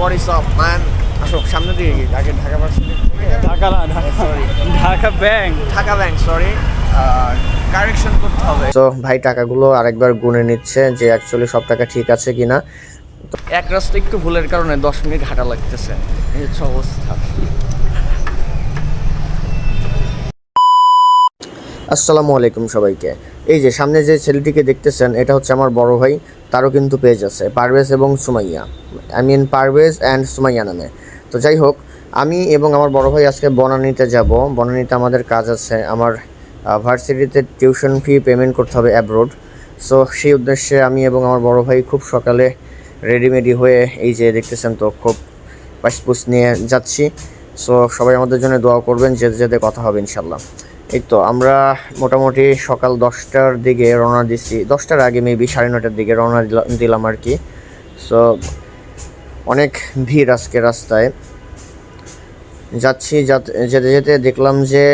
What is up, man? আসুক সামনে দিয়ে গিয়ে আগে ঢাকা ভার্সিটি ঢাকা না sorry Dhaka bank Dhaka bank sorry correction করতে হবে। তো ভাই টাকাগুলো আরেকবার গুনে নিচ্ছে যে অ্যাকচুয়ালি সব টাকা ঠিক আছে কিনা। এক রাস্তা একটু ভুলের কারণে 10 মিনিট হাঁটা লাগতেছে, এই হচ্ছে অবস্থা। আসসালামু আলাইকুম সবাইকে। এই যে সামনে যে ছেলেটিকে দেখতেছেন এটা হচ্ছে আমার বড় ভাই, তারও কিন্তু পেজ আছে পারভেজ এবং সুমাইয়া, পারভেজ অ্যান্ড সুমাইয়া নামে। তো যাই হোক, আমি এবং আমার বড় ভাই আজকে বনানীতে যাব। বনানীতে আমাদের কাজ আছে, আমার ভার্সিটিতে টিউশন ফি পেমেন্ট করতে হবে অ্যাব্রোড। সো সেই উদ্দেশ্যে আমি এবং আমার বড় ভাই খুব সকালে রেডিমেডি হয়ে এই যে দেখতেছেন তো খুব পাসপুস নিয়ে যাচ্ছি। সো সবাই আমাদের জন্য দোয়া করবেন, যেতে যেতে কথা হবে ইনশাল্লাহ। এই তো আমরা মোটামুটি সকাল 10টার দিকে রওনা দিচ্ছি, 10টার আগে মেবি 9:30টার দিকে রওনা দিলাম আর কি। সো অনেক ভিড় আজকে রাস্তায় যাচ্ছি, যেতে যেতে দেখলাম যে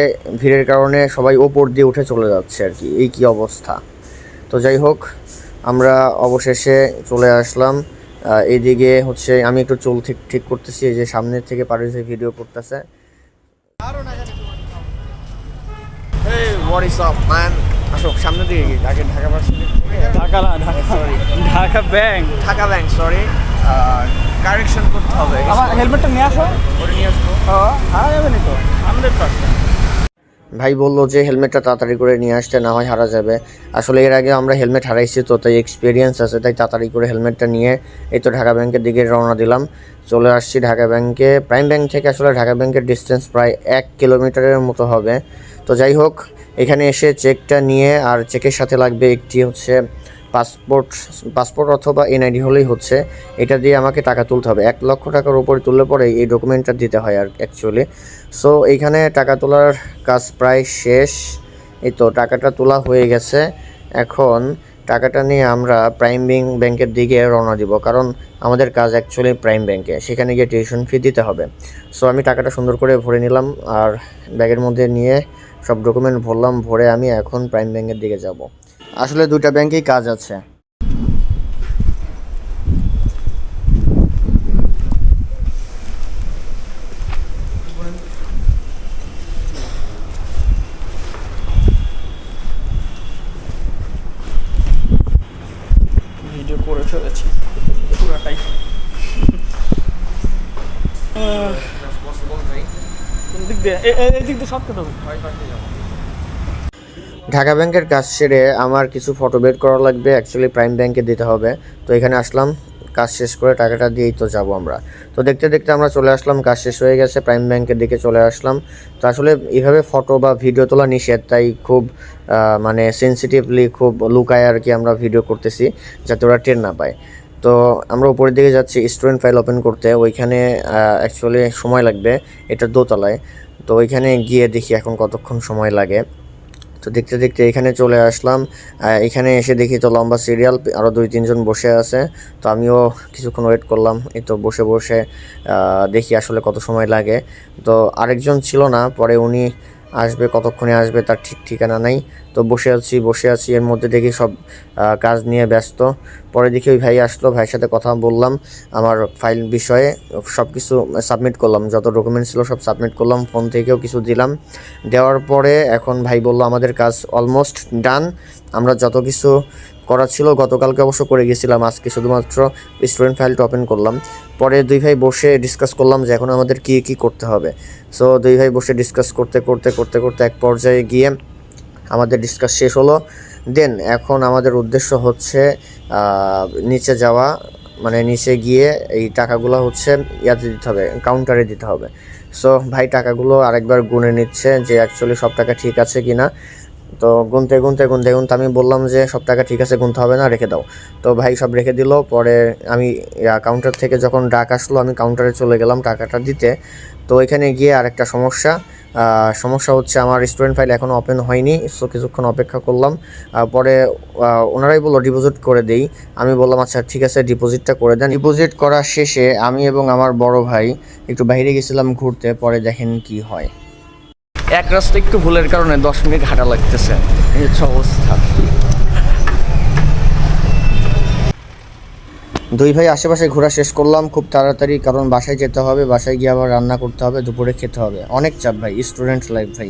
ভিড়ের কারণে সবাই ওপর দিয়ে উঠে চলে যাচ্ছে আর কি, এই কি অবস্থা। তো যাই হোক, আমরা অবশেষে চলে আসলাম। এইদিকে হচ্ছে আমি একটু চুল ঠিক করতেছি, এই যে সামনের থেকে পারভেজে ভিডিও করতেছে। Hey, what is up, man? আসুক সামনে দিয়ে গিয়ে আগে ঢাকা ভার্সিটি ঢাকা না sorry Dhaka bank Dhaka bank sorry correction করতে হবে। আমার হেলমেটটা নিয়ে আসো। ওটা নিয়ে আসবো। হারা যাবে না তো 100%। ভাই বললো যে হেলমেটটা তাড়াতাড়ি করে নিয়ে আসতে, না হয় হারা যাবে। আসলে এর আগে আমরা হেলমেট হারাইছি, তো তাই এক্সপিরিয়েন্স আছে, তাই তাড়াতাড়ি করে হেলমেটটা নিয়ে এই তো ঢাকা ব্যাংকের দিকে রওনা দিলাম। চলে আসছি ঢাকা ব্যাংকে। প্রাইম ব্যাংক থেকে আসলে ঢাকা ব্যাংকের ডিস্টেন্স প্রায় 1 কিলোমিটারের মতো হবে। তো যাই হোক, এখানে এসে চেকটা নিয়ে, আর চেকের সাথে লাগবে একটি হচ্ছে পাসপোর্ট অথবা এনআইডি হলেই হচ্ছে। এটা দিয়ে আমাকে টাকা তুলতে হবে। 1 লক্ষ টাকার উপরে তুললে পরে এই ডকুমেন্টটা দিতে হয় আর অ্যাকচুয়ালি। সো এইখানে টাকা তোলার কাজ প্রায় শেষ। এই তো টাকাটা তোলা হয়ে গেছে। এখন টাকাটা নিয়ে আমরা প্রাইম ব্যাংকের দিকে রওনা দিব, কারণ আমাদের কাজ অ্যাকচুয়ালি প্রাইম ব্যাংকে, সেখানে গিয়ে টিউশন ফি দিতে হবে। সো আমি টাকাটা সুন্দর করে ভরে নিলাম, আর ব্যাগের মধ্যে নিয়ে সব ডকুমেন্ট ভরলাম। ভরে আমি এখন প্রাইম ব্যাংকের দিকে যাব। আসলে 2টা ব্যাংকেই কাজ আছে। ভিডিও করে ফেলেছি পুরাটাই। কোন দিক দিয়ে? এই দিক দিয়ে সব কেটে ঢাকা ব্যাংকের কাজ সেরে আমার কিছু ফটো বের করা লাগবে, অ্যাকচুয়ালি প্রাইম ব্যাংকে দিতে হবে। তো এখানে আসলাম, কাজ শেষ করে টাকাটা দিয়েই তো যাব আমরা। তো দেখতে দেখতে আমরা চলে আসলাম, কাজ শেষ হয়ে গেছে, প্রাইম ব্যাংকের দিকে চলে আসলাম। তো আসলে এইভাবে ফটো বা ভিডিও তোলা নিষেধ, তাই খুব মানে সেন্সিটিভলি খুব লুকায় আর কি আমরা ভিডিও করতেছি, যাতে ওরা টের না পায়। তো আমরা উপরের দিকে যাচ্ছি স্টুডেন্ট ফাইল ওপেন করতে। ওইখানে অ্যাকচুয়ালি সময় লাগবে, এটা দোতলায়। তো ওইখানে গিয়ে দেখি এখন কতক্ষণ সময় লাগে। তো দেখতে দেখতে এখানে চলে আসলাম। এখানে এসে দেখি তো লম্বা সিরিয়াল, আরও 2-3 জন বসে আছে। তো আমিও কিছুক্ষণ ওয়েট করলাম, এই তো বসে বসে দেখি আসলে কত সময় লাগে। তো আরেকজন ছিল না, পরে উনি আসবে, কতক্ষণে আসবে তার ঠিক ঠিকানা নাই। তো বসে আছি, এর মধ্যে দেখি সব কাজ নিয়ে ব্যস্ত। পরে দেখি ওই ভাই আসলো, ভাইয়ের সাথে কথা বললাম আমার ফাইল বিষয়ে, সব কিছু সাবমিট করলাম, যত ডকুমেন্ট ছিল সব সাবমিট করলাম, ফোন থেকেও কিছু দিলাম। দেওয়ার পরে এখন ভাই বলল আমাদের কাজ অলমোস্ট ডান। আমরা যত কিছু করা ছিল গতকালকে অবশ্য করে গেছিলাম, আজকে শুধুমাত্র স্টুডেন্ট ফাইলটা ওপেন করলাম। পরে 2 ভাই বসে ডিসকাস করলাম যে এখন আমাদের কী করতে হবে। সো 2 ভাই বসে ডিসকাস করতে এক পর্যায়ে গিয়ে আমাদের ডিসকাস শেষ হলো। দেন এখন আমাদের উদ্দেশ্য হচ্ছে নিচে যাওয়া, মানে নিচে গিয়ে এই টাকাগুলো হচ্ছে ইয়াতে দিতে হবে, কাউন্টারে দিতে হবে। সো ভাই টাকাগুলো আরেকবার গুনে নিচ্ছে যে অ্যাকচুয়ালি সব টাকা ঠিক আছে কি না। তো গুনতে আমি বললাম যে সব টাকা ঠিক আছে, গুনতে হবে না, রেখে দাও। তো ভাই সব রেখে দিল। পরে আমি কাউন্টার থেকে যখন ডাক আসলো আমি কাউন্টারে চলে গেলাম টাকাটা দিতে। তো এখানে গিয়ে আরেকটা সমস্যা হচ্ছে আমার স্টুডেন্ট ফাইল এখনও ওপেন হয়নি। সো কিছুক্ষণ অপেক্ষা করলাম। পরে ওনারাই বললো ডিপোজিট করে দেই। আমি বললাম আচ্ছা ঠিক আছে, ডিপোজিটটা করে দেন। ডিপোজিট করা শেষে আমি এবং আমার বড় ভাই একটু বাইরে গেছিলাম ঘুরতে, পরে দেখেন কি হয়। এক রাস্তা একটু ভুলের কারণে 10 মিনিট হাঁটা লাগতেছে, এই হচ্ছে অবস্থা। দুই ভাই আশেপাশে ঘোরা শেষ করলাম খুব তাড়াতাড়ি, কারণ বাসায় যেতে হবে, বাসায় গিয়ে আবার রান্না করতে হবে, দুপুরে খেতে হবে। অনেক চাপ ভাই, স্টুডেন্ট লাইফ ভাই।